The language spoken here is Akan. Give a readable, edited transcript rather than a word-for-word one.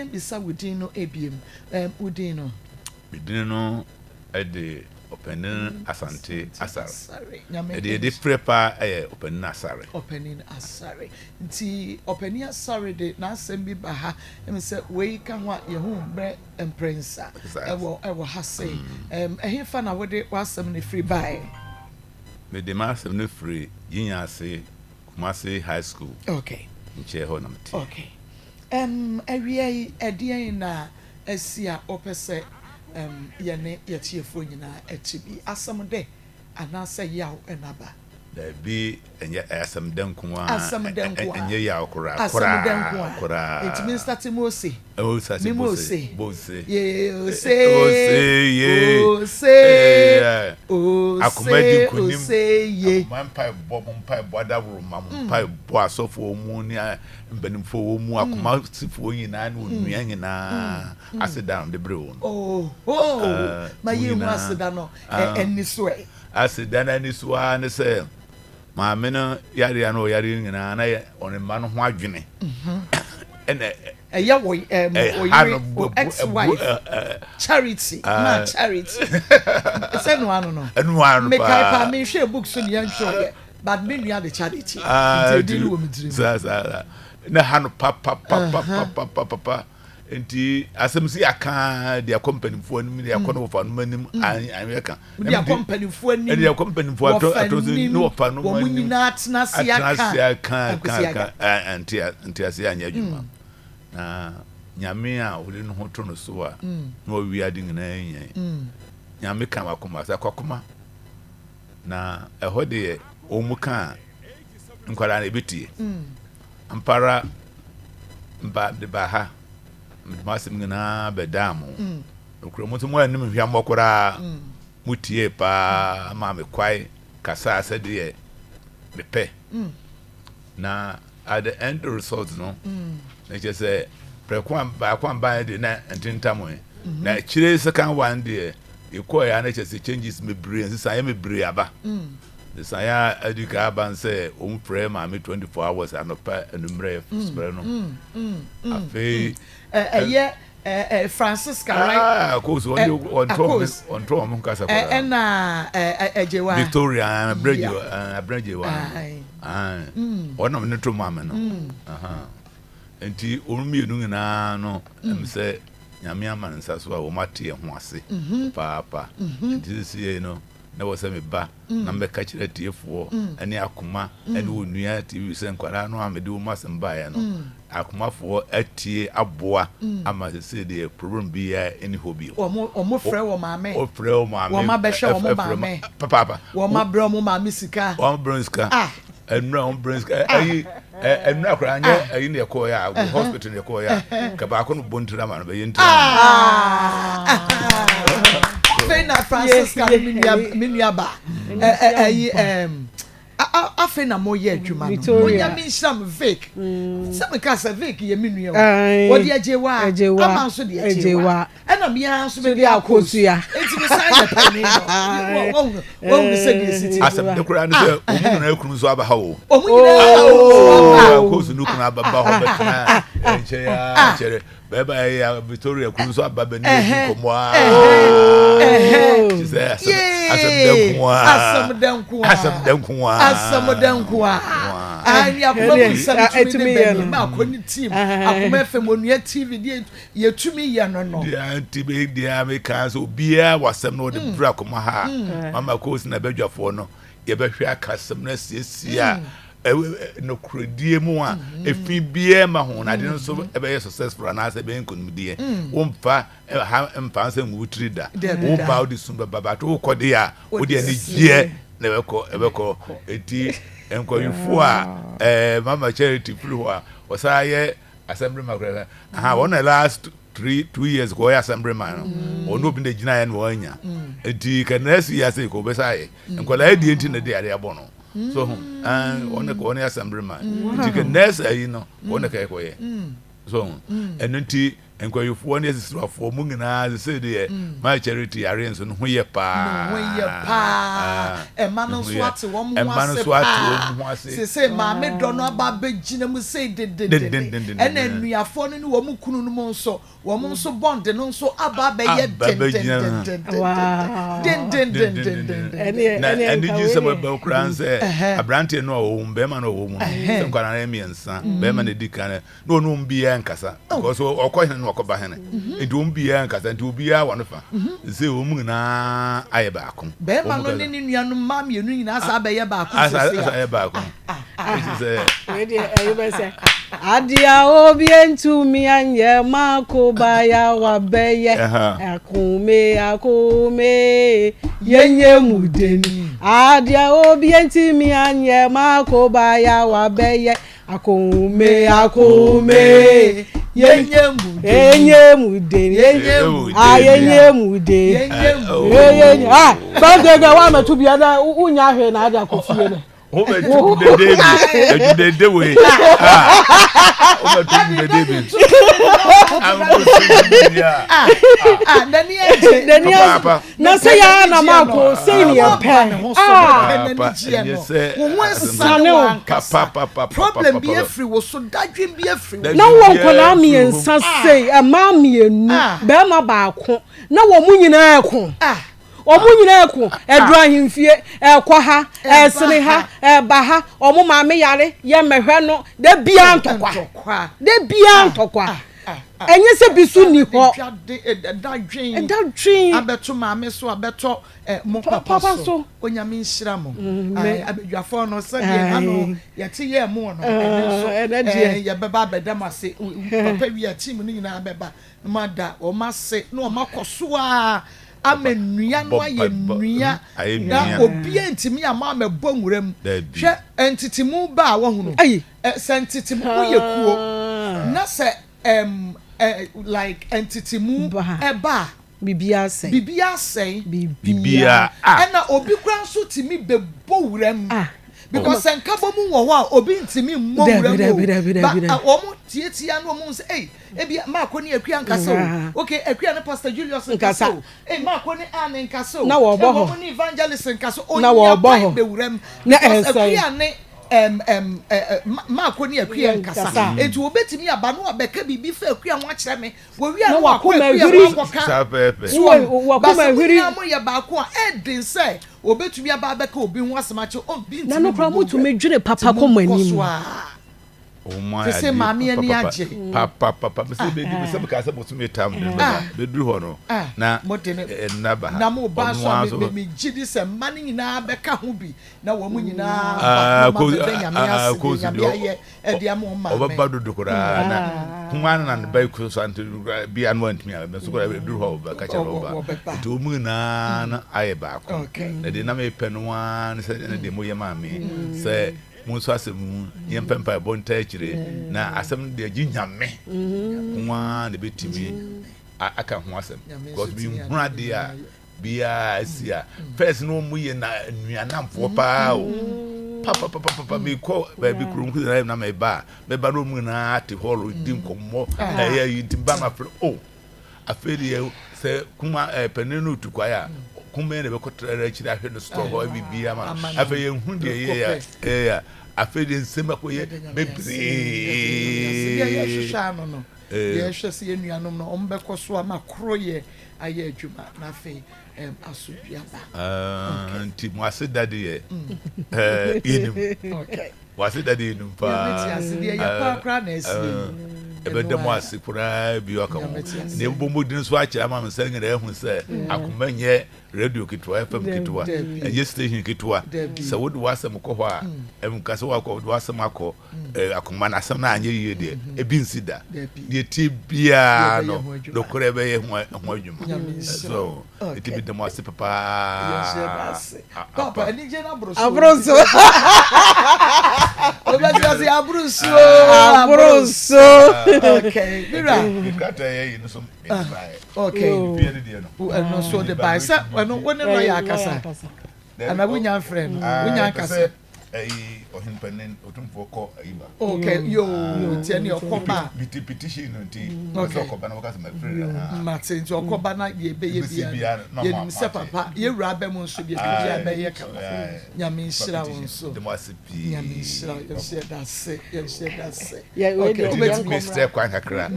yɛn bisa within no ebiem within no within no the opening asante asare the prepare opening asare nti opening asare de na asem bi ba ha em say we ka ho ye hu bre emprensa ewo ha say ehe fa na wo de wasem ne free buy me de masem ne free yinya say Kumasi High School okay nche ho na mti okay awie edien na asia opese yene yetiefo nyina etibi asam de anase yaw enaba da bi enye asam den kuwa enye yaw kura it means that Mose akomadi kunim mampai boda mampai bo asofo mu ni mbanimfo wo mu akomasifo nyina na onua nyina asedan de brewo mayi mu asedan no eniso asedan eniso ne se maame no yare no yare nyina na on ma no ho adwene ene eya wo ex-wife charity na charity say no ano no make I me share books so yan show but me nua the charity dey deal with me dream sa na hanu papa enti asemsi aka dia company fo anim dia kono fo anim anim anweka dia company fo anim dia company fo atozo no wofa no mo nyina atena se aka anti ase anya dwuma na nyame a wole no ho to no so a no wi ade ngina yen nyame kan Akoma sa Akoma na eho de omuka nkwara na ebetie ampara mba de baha masim ngina bedamo okro mutu mo anim hwa mokora mutie pa ma me kwai kasa ase de mepe na at the end result no na je say prekwan ba de na entintamo na chire second one de iko ya na je say changes me brain say me brain aba the ya educa ban say o pray ma me 24 hours anopa enumre spray no afi Francisca right course on Tom kasa kwa na ejewa Victoria Abreje wa ona me to mama no enti onumienu nyina no em say nyame amansa so a wo mate ho ase papa enti sie no na wo se me ba na me ka kire tiefo ene Akoma ene onua TV se nkwara no amede wo masem ba ya no Akomafo atie aboa ama se de problem bi ya ene hobi omo frɛ wo maame wo ma behwe wo maame papa wo ma brɛ wo maame sika wo brɛ sika enra on brɛ sika ayi enra kra anya ayi ne ko ya hospital ne ko ya ka ba ko no bontira ma no be yintra Fena Francisca minia ba afena mo ye adwuma no onya mi sham fake some kasa fake ye minua o de ajewa ama so de ajewa ena mi anso be de akosu ya enti mi sai ya pani no wo se de city asem de kura ne se omu na ekunu so aba ha o omu nyina akosu nu kuna aba ba ho betena enche ya chere beba ya Victoria kunu so aba ba ni komo asam dankwa anya babu samtumi ne ma koni team Akoma FM onua TV die yetumi ye no dia tibe dia me kan so bia wasam no de bra Akoma ha mama ko si na badwafo no ye behwe akasam na siesia no kredie mu a efi bia ma ho na de no so e be successful na se be nkonumdie wo mfa mfa se nwutri da wo ba odi sumba baba to ko de a wo de ani gie na ebeko eti enkoyifo a mama charity flu a osaye assemblyman kra won the last 2 years go assemblyman ono bi na gina ya na wanya eti kanasi ya se ko besaye enkola edi enti na de ade abono so on assemblyman eti kanasi ayi no on ka ko ye so enenti enkwayufo ne sisrafo mu nyina se de my charity arrange no ho ye pa ema no so ate wo mo ase se ma me do no aba begina mu se de ena anuafo no wo mu kunu no mo nso wo mo nso bond no nso aba be ye and you some about kranse abrante no wo be ma no wo mu se kwara na emiensa be ma na dikane no no mbia nkasa because okohene no okoba hene nti mbia nkasa nti obia wo no fa se wo mu na aye ba akon be ma no ni nuanu ma mienu nyina asa be ye ba akon asa ye ba akon ready you say adia obi entumi anye makoba ya wabeye akume yenye mudeni adia obi entumi anye makoba ya wabeye akume yenye mudeni bangega wa metubia da unya hwe na adia kofie ne o be tu de de we o be tu de de na say ya na mako say ni e pen problem be free wo so dadwen be free na won kola mi ensa say e ma mienu be ma ba ko na wo mu nyina ko omu nyina eku edru ahimfie ekwa ha esene ha eba ha omu ma me yare ye mehwe no de bia ntokwa enye se bisu ni ho dadwen abeto ma me so abeto mo papa so onyame nhira mo abedwafo no se de ha no yete ye mo no ye beba abedamase papa wi atim no nyina beba mada o ma se no o makoso a amenua no aye nua na obi antimi ama mebo nwuram hwe entitimu ba wo hunu sentitimu ye kuo na se like entitimu eba bibia sei na obi kwan so timi bebo wuram because enkabo mu wo ho a obi ntimi mmo wuram ba omo tietia no omo say ebi makoni akua nkasa okay akua ne pastor Julius nkasa makoni an nkasa na wo bo ni evangelist nkasa na wo bo ho bewuram na akua ne makoni akua nkasa etu obetimi aba no abeka bibi fa akua ho akere me wo wi an wa akua wa kuma hiri amu ya ba ko edin say obetumi aba abeka obi ho asemache obi ntimi na no kra mutu medwire papa ko manim se mami ani aje papa se be di se ka se bosu metam be duru ho no na na ba na mo ba so me gidi se mani nyina be ka ho bi na wo mu nyina ko ye e dia mo ma o ba do dokora na kuma na ba ku so ante bi an want me be so ko be duru ho ba ka cha ba to mu na aye ba ko na de na me penu an se de mo ye ma me se munso asem yempempa bonta akire na asem de ginyame nwa ne betimi aka ho asem because bi huna de a bia asia first no mu ye na nuanamfo pa o papa me ko ba bi krum ku na me ba no mu na ate holo din kommo ya yitimba ma fre o aferi ye se kuma penenu tukwaya kuma ne be kotrara akire ahwe no store ho bibia ma afa ye hu de ye afede Nsem akoye bebre ya hwehwa no ya hwese ye nuanom no ombekọ so ama kroye aye adwuma na fe asodua ba anti mo ase dade ye yenim okay wase dade yenim pa ya pa kra na esi ebede mo ase kura bi aka mo ne bombo din so akira ma msa ngere ehun se akoma nye radio kitwa FM kitwa enye station kitwa se wodi wasem ko ho a emkase wa ko wasem akọ akoma na asem na anye yie de ebi nsida de ti bia no dokore be ye ho adwuma so it be the mo ase papa papa ni je na abroso obasi abroso okay mira bikata ye no so okay no so the by no when no ya kasa ana wunya friend wunya kasa ɔhenpanin ɔtumfoɔ kɔ ayiba okay yo tie ne ɔkɔba petition no nti ɔkɔba na wɔkasa mafiri mate nti ɔkɔba na yɛbɛyɛ bia yɛnim sɛ papa yɛwura bɛ mu nso deɛ bibia bɛyɛ kama nyame nhyira wo nso nyame nhyira yɛhyɛ da se okay wobɛtumi mr kwan kakra